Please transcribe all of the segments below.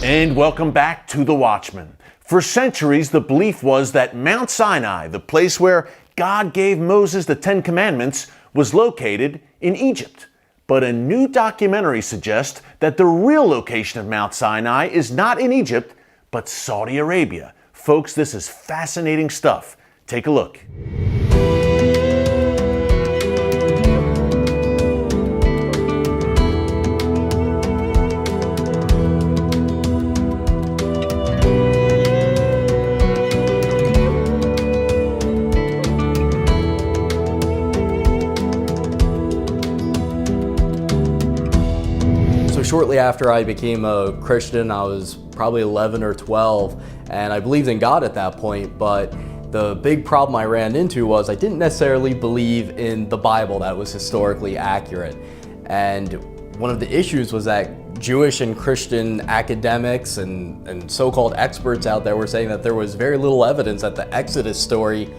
And welcome back to The Watchman. For centuries, the belief was that Mount Sinai, the place where God gave Moses the Ten Commandments, was located in Egypt. But a new documentary suggests that the real location of Mount Sinai is not in Egypt, but Saudi Arabia. Folks, this is fascinating stuff. Take a look. Shortly after I became a Christian, I was probably 11 or 12, and I believed in God at that point, but the big problem I ran into was I didn't necessarily believe in the Bible that was historically accurate. And one of the issues was that Jewish and Christian academics and so-called experts out there were saying that there was very little evidence that the Exodus story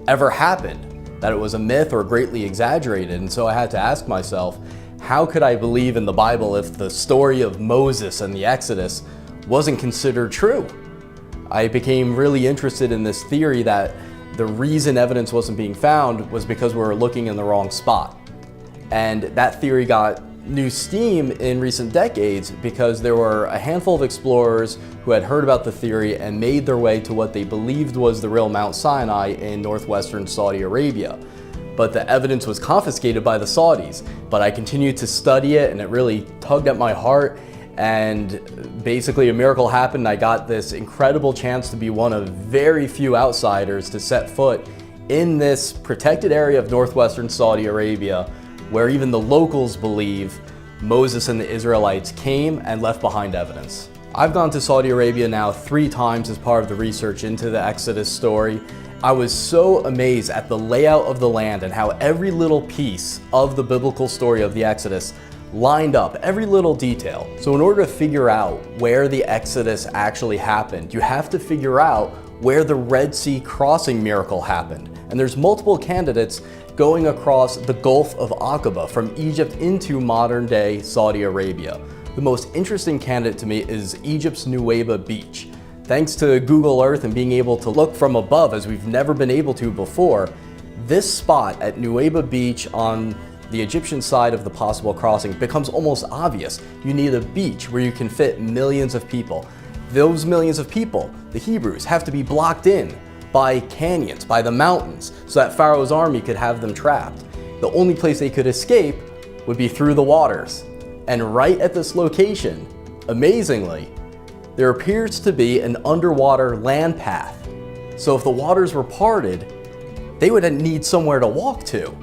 ever happened, that it was a myth or greatly exaggerated. And so I had to ask myself, how could I believe in the Bible if the story of Moses and the Exodus wasn't considered true? I became really interested in this theory that the reason evidence wasn't being found was because we were looking in the wrong spot. And that theory got new steam in recent decades because there were a handful of explorers who had heard about the theory and made their way to what they believed was the real Mount Sinai in northwestern Saudi Arabia. But the evidence was confiscated by the Saudis. But I continued to study it, and it really tugged at my heart. And basically a miracle happened. I got this incredible chance to be one of very few outsiders to set foot in this protected area of northwestern Saudi Arabia, where even the locals believe Moses and the Israelites came and left behind evidence. I've gone to Saudi Arabia now 3 times as part of the research into the Exodus story. I was so amazed at the layout of the land and how every little piece of the biblical story of the Exodus lined up, every little detail. So in order to figure out where the Exodus actually happened, you have to figure out where the Red Sea crossing miracle happened. And there's multiple candidates going across the Gulf of Aqaba from Egypt into modern day Saudi Arabia. The most interesting candidate to me is Egypt's Nuweiba Beach. Thanks to Google Earth and being able to look from above as we've never been able to before, this spot at Nuweiba Beach on the Egyptian side of the possible crossing becomes almost obvious. You need a beach where you can fit millions of people. Those millions of people, the Hebrews, have to be blocked in by canyons, by the mountains, so that Pharaoh's army could have them trapped. The only place they could escape would be through the waters. And right at this location, amazingly, there appears to be an underwater land path. So if the waters were parted, they would need somewhere to walk to.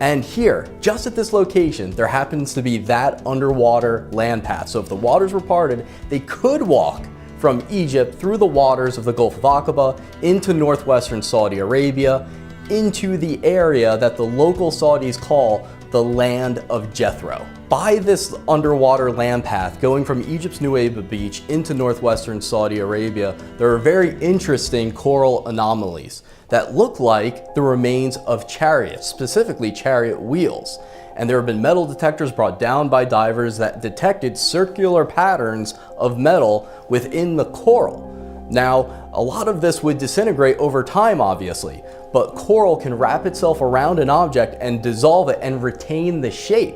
And here, just at this location, there happens to be that underwater land path. So if the waters were parted, they could walk from Egypt through the waters of the Gulf of Aqaba into northwestern Saudi Arabia, into the area that the local Saudis call the land of Jethro. By this underwater land path going from Egypt's Nuweiba Beach into northwestern Saudi Arabia, there are very interesting coral anomalies that look like the remains of chariots, specifically chariot wheels. And there have been metal detectors brought down by divers that detected circular patterns of metal within the coral. Now, a lot of this would disintegrate over time, obviously, but coral can wrap itself around an object and dissolve it and retain the shape.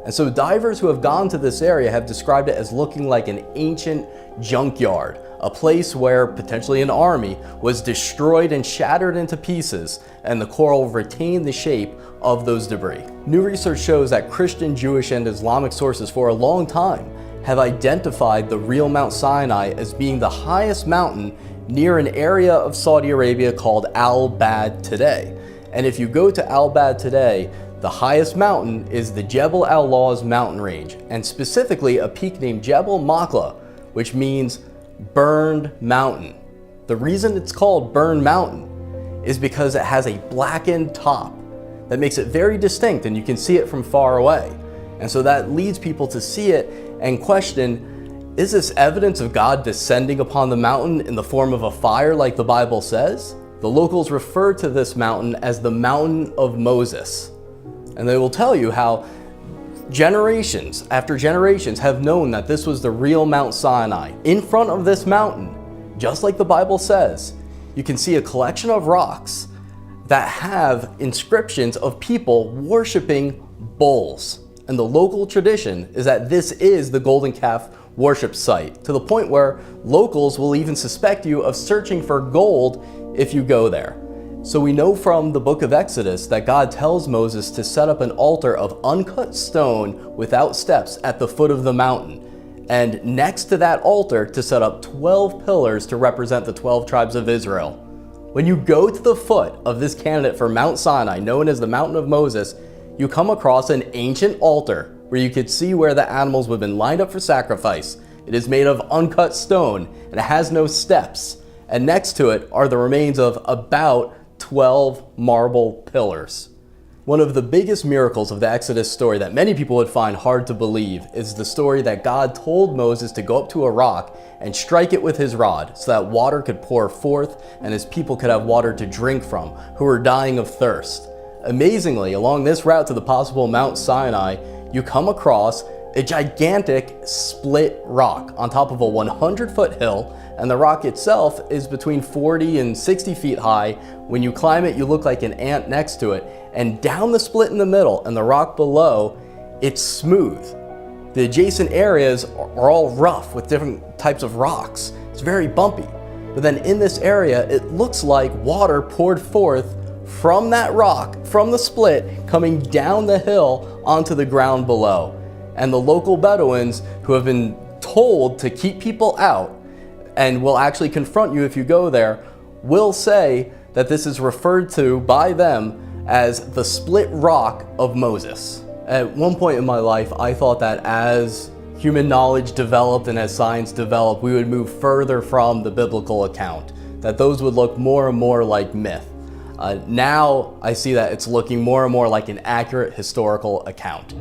And so divers who have gone to this area have described it as looking like an ancient junkyard, a place where potentially an army was destroyed and shattered into pieces, and the coral retained the shape of those debris. New research shows that Christian, Jewish, and Islamic sources for a long time have identified the real Mount Sinai as being the highest mountain near an area of Saudi Arabia called Al-Bad today. And if you go to Al-Bad today, the highest mountain is the Jebel al-Lawz mountain range, and specifically a peak named Jebel Makla, which means burned mountain. The reason it's called Burned Mountain is because it has a blackened top that makes it very distinct, and you can see it from far away. And so that leads people to see it and question, is this evidence of God descending upon the mountain in the form of a fire like the Bible says? The locals refer to this mountain as the Mountain of Moses. And they will tell you how Generations after generations have known that this was the real Mount Sinai. In front of this mountain, just like the Bible says, you can see a collection of rocks that have inscriptions of people worshiping bulls. And the local tradition is that this is the golden calf worship site, to the point where locals will even suspect you of searching for gold if you go there. So we know from the book of Exodus that God tells Moses to set up an altar of uncut stone without steps at the foot of the mountain, and next to that altar to set up 12 pillars to represent the 12 tribes of Israel. When you go to the foot of this candidate for Mount Sinai, known as the Mountain of Moses, you come across an ancient altar where you could see where the animals would have been lined up for sacrifice. It is made of uncut stone and it has no steps. And next to it are the remains of about 12 marble pillars. One of the biggest miracles of the Exodus story that many people would find hard to believe is the story that God told Moses to go up to a rock and strike it with his rod so that water could pour forth and his people could have water to drink from who were dying of thirst. Amazingly, along this route to the possible Mount Sinai, you come across a gigantic split rock on top of a 100-foot hill, and the rock itself is between 40 and 60 feet high. When you climb it, you look like an ant next to it, and down the split in the middle and the rock below, it's smooth. The adjacent areas are all rough with different types of rocks. It's very bumpy. But then in this area, it looks like water poured forth from that rock, from the split, coming down the hill onto the ground below. And the local Bedouins, who have been told to keep people out and will actually confront you if you go there, will say that this is referred to by them as the split rock of Moses. At one point in my life, I thought that as human knowledge developed and as science developed, we would move further from the biblical account, that those would look more and more like myth. Now I see that it's looking more and more like an accurate historical account.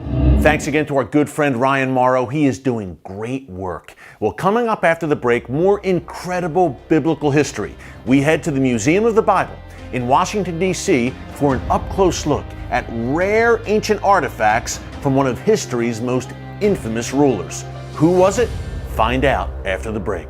Thanks again to our good friend Ryan Morrow. He is doing great work. Well, coming up after the break, more incredible biblical history. We head to the Museum of the Bible in Washington, D.C. for an up-close look at rare ancient artifacts from one of history's most infamous rulers. Who was it? Find out after the break.